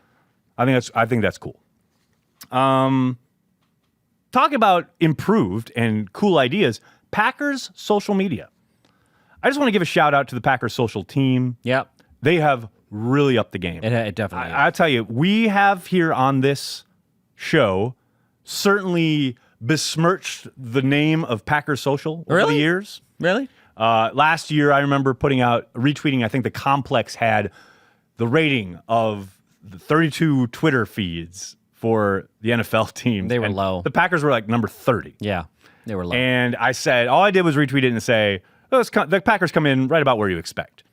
I think that's cool. Talk about improved and cool ideas. Packers social media. I just want to give a shout out to the Packers social team. Yep, They have really upped the game. it definitely. is. I'll tell you, we have here on this show certainly besmirched the name of Packers social over the Really? years. Really? Last year, I remember retweeting, I think the Complex had the rating of the 32 Twitter feeds for the NFL teams. They were And low. The Packers were number 30. Yeah, they were low. And I said, all I did was retweet it and say, the Packers come in right about where you expect.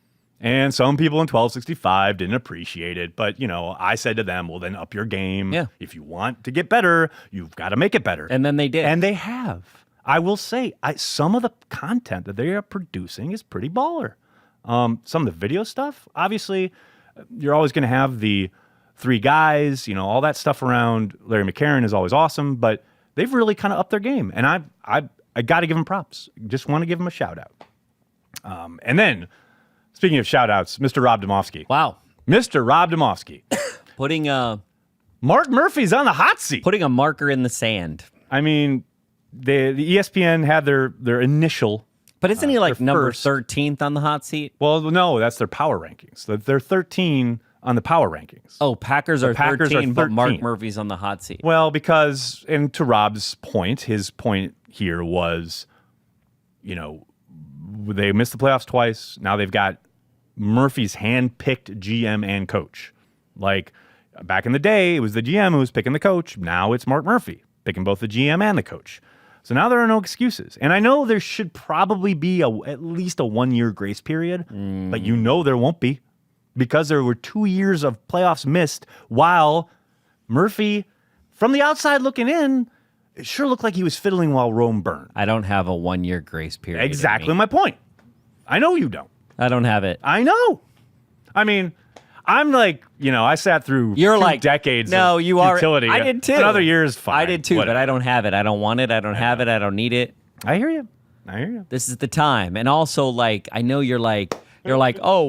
And some people in 1265 didn't appreciate it. But, I said to them, well, then up your game. Yeah. If you want to get better, you've got to make it better. And then they did. And they have. I will say, some of the content that they are producing is pretty baller. Some of the video stuff, obviously, you're always going to have the three guys, all that stuff around Larry McCarron is always awesome, but they've really kind of upped their game. And I got to give them props. Just want to give them a shout out. And then, speaking of shout outs, Mr. Rob Domofsky. Wow, Mr. Rob Domofsky. putting a Mark Murphy's on the hot seat. putting a marker in the sand. I mean, the ESPN had their initial. But isn't he like their number first. 13th on the hot seat? Well, no, that's their power rankings. They're 13 on the power rankings. Oh, Packers are Packers are 13, but Mark 13. Murphy's on the hot seat. Well, because, and to Rob's point, his point here was, they missed the playoffs twice. Now they've got Murphy's hand-picked GM and coach. Back in the day, it was the GM who was picking the coach. Now it's Mark Murphy picking both the GM and the coach. So now there are no excuses. And I know there should probably be at least a 1-year grace period, but there won't be, because there were 2 years of playoffs missed while Murphy, from the outside looking in, it sure looked like he was fiddling while Rome burned. I don't have a 1-year grace period. in Exactly me. my point. I know you don't. I don't have it. I know. I mean, I'm I sat through You're 2 like, decades no, of you are. utility. I did too. Another year's fine. I did too, Whatever. but I don't have it. I don't want it. I don't have it. I don't need it. I hear you. I hear you. This is the time. And also, I know you're like, oh,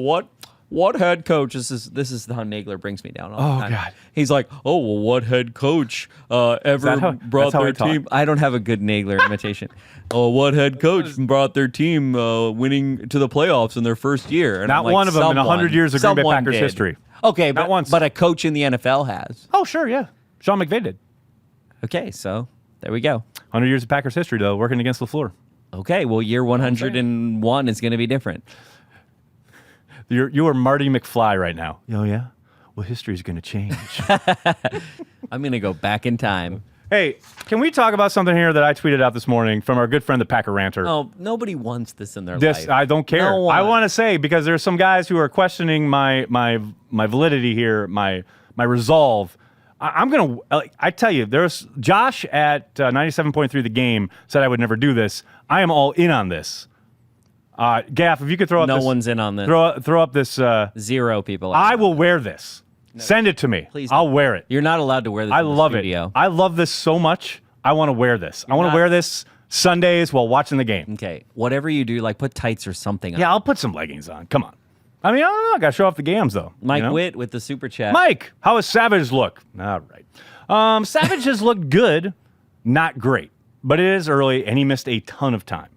what head coach? This is how Nagler brings me down all the time. God. He's like, oh, well, what head coach ever brought that's how I their talk? team? I don't have a good Nagler imitation. Oh, what head coach brought their team winning to the playoffs in their first year? And Not I'm like, one of them in 100 years of Green Bay someone Packers did. history. Okay, Not once. but a coach in the NFL has. Oh, sure, yeah. Sean McVay did. Okay, so there we go. 100 years of Packers history, though, working against LaFleur. Okay, well, year 101 is going to be different. You are Marty McFly right now. Oh, yeah? Well, history's going to change. I'm going to go back in time. Hey, can we talk about something here that I tweeted out this morning from our good friend, the Packer Ranter? Oh, nobody wants this in their This life. I don't care. No one. I want to say, because there's some guys who are questioning my validity here, my resolve. I'm gonna. I tell you, there's Josh at 97.3 The Game said I would never do this. I am all in on this. Gaff, if you could throw up. No this, one's in on this. Throw up this. Zero people. I will wear this. Send it to me. Please I'll don't. wear it. You're not allowed to wear this. I in the love studio. it. I love this so much. I want to wear this. I want to not- wear this Sundays while watching the game. Okay, whatever you do, put tights or something on. Yeah, I'll put some leggings on. Come on. I mean, I don't know. I got to show off the gams, though. Mike you know? Witt with the super chat. Mike, how does Savage look? All right. Savage has looked good, not great. but it is early, and he missed a ton of time.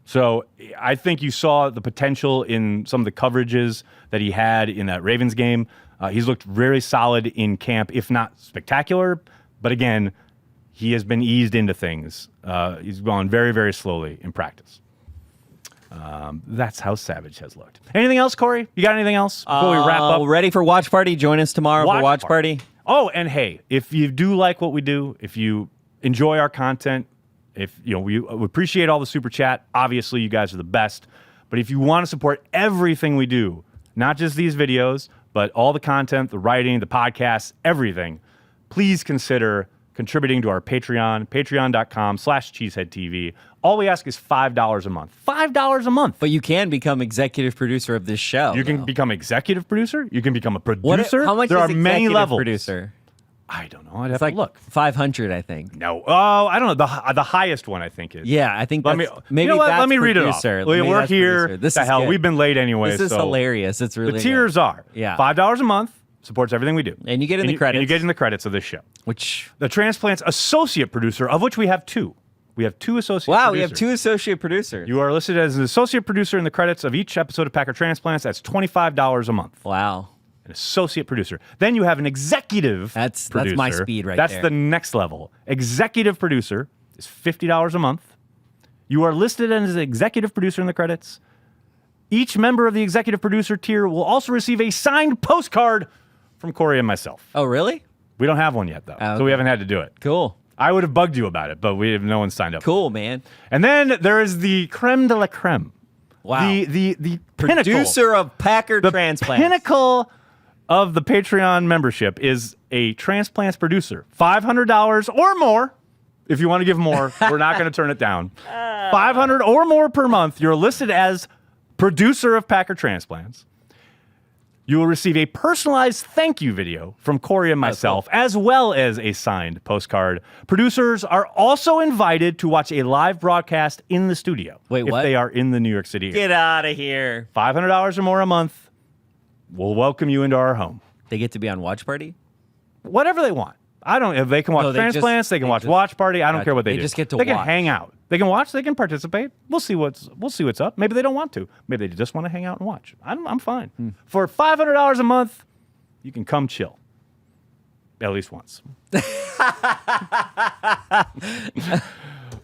So I think you saw the potential in some of the coverages that he had in that Ravens game. He's looked very solid in camp, if not spectacular. But again, he has been eased into things. He's gone very, very slowly in practice. That's how Savage has looked. Anything else, Corey? You got anything else before we wrap up? Ready for Watch Party? Join us tomorrow for Watch Party. Oh, and hey, if you do like what we do, if you enjoy our content, if we appreciate all the super chat. Obviously, you guys are the best. But if you want to support everything we do, not just these videos, but all the content, the writing, the podcasts, everything, please consider contributing to our Patreon, patreon.com/Cheesehead TV. All we ask is $5 a month. $5 a month. But you can become executive producer of this show. You can become executive producer. You can become a producer. How much there is are many executive levels. Producer? I don't know. I'd have It's like to look. 500, I think. No. Oh, I don't know. The highest one, I think, is. Yeah, I think Let that's, me, maybe you know what? that's Let me read it off. producer. We're Maybe that's here. producer. This the is hell. good. We've been late anyway. This is so hilarious. It's really the tiers good. are $5 a month, supports everything we do. And you get in the credits. And you get in the credits of this show. Which, The Transplants associate producer, of which we have two. We have two associate wow, producers. we have two associate producers. You are listed as an associate producer in the credits of each episode of Packer Transplants. That's $25 a month. Wow. An associate producer. Then you have an executive That's producer. my speed right That's there. the next level. Executive producer is $50 a month. You are listed as an executive producer in the credits. Each member of the executive producer tier will also receive a signed postcard from Corey and myself. Oh, really? We don't have one yet, though, Oh, so we okay. haven't had to do it. Cool. I would have bugged you about it, but no one signed up. Cool, man. And then there is the creme de la creme. Wow. The pinnacle. Producer of Packer The Transplants. pinnacle of the Patreon membership is a Transplants producer. $500 or more. If you want to give more, we're not going to turn it down. $500 or more per month. You're listed as producer of Packer Transplants. You will receive a personalized thank you video from Corey and myself, as well as a signed postcard. Producers are also invited to watch a live broadcast in the studio. Wait, if what? they are in the New York City area. Get out of here. $500 or more a month. We'll welcome you into our home. They get to be on Watch Party? Whatever they want. I don't. If they can watch No, Transplants, they can watch Watch Party. I don't care what they do. They just get to They can watch. hang out. They can watch. They can participate. We'll see what's up. Maybe they don't want to. Maybe they just want to hang out and watch. I'm fine. For $500 a month, you can come chill. At least once.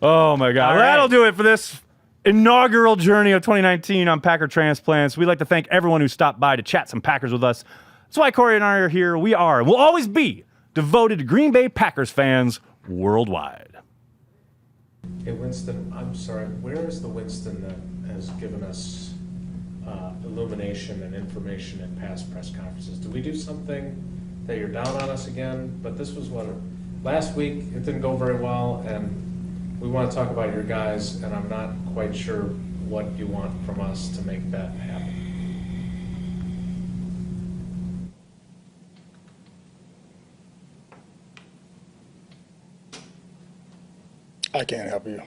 Oh my God! All right. That'll do it for this inaugural journey of 2019 on Packer Transplants. We'd like to thank everyone who stopped by to chat some Packers with us. That's why Corey and I are here. We are and will always be devoted Green Bay Packers fans worldwide. Hey, Winston, I'm sorry, where is the Winston that has given us illumination and information in past press conferences? Do we do something that you're down on us again? But this was last week, it didn't go very well, and we want to talk about your guys, and I'm not quite sure what you want from us to make that happen. I can't help you.